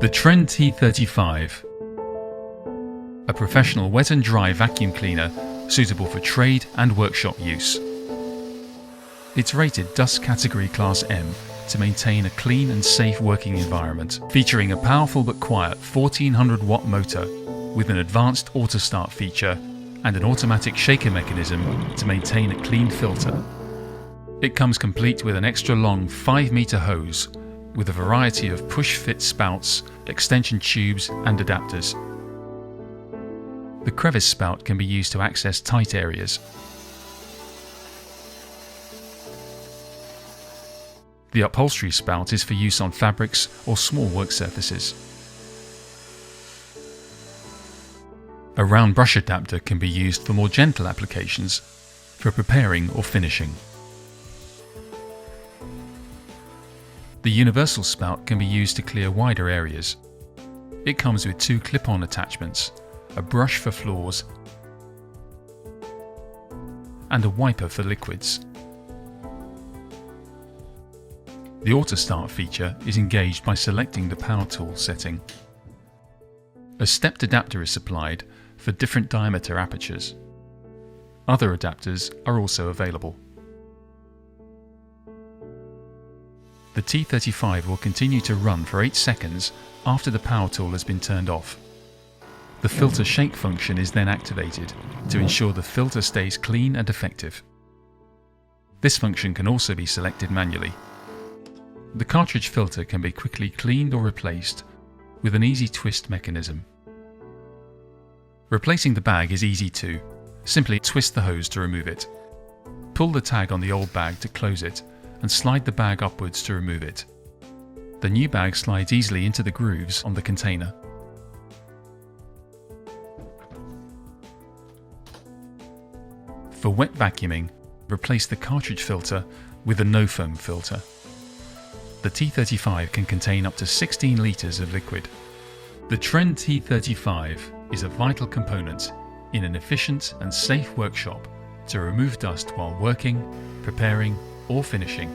The Trend T35, a professional wet and dry vacuum cleaner suitable for trade and workshop use. It's rated Dust Category Class M to maintain a clean and safe working environment, featuring a powerful but quiet 1400 watt motor with an advanced auto start feature and an automatic shaker mechanism to maintain a clean filter. It comes complete with an extra long 5-meter hose with a variety of push-fit spouts, extension tubes and adapters. The crevice spout can be used to access tight areas. The upholstery spout is for use on fabrics or small work surfaces. A round brush adapter can be used for more gentle applications, for preparing or finishing. The universal spout can be used to clear wider areas. It comes with 2 clip-on attachments, a brush for floors, and a wiper for liquids. The auto start feature is engaged by selecting the power tool setting. A stepped adapter is supplied for different diameter apertures. Other adapters are also available. The T35 will continue to run for 8 seconds after the power tool has been turned off. The filter shake function is then activated to ensure the filter stays clean and effective. This function can also be selected manually. The cartridge filter can be quickly cleaned or replaced with an easy twist mechanism. Replacing the bag is easy too. Simply twist the hose to remove it. Pull the tag on the old bag to close it and slide the bag upwards to remove it. The new bag slides easily into the grooves on the container. For wet vacuuming, replace the cartridge filter with a no-foam filter. The T35 can contain up to 16 litres of liquid. The Trend T35 is a vital component in an efficient and safe workshop to remove dust while working, preparing or finishing.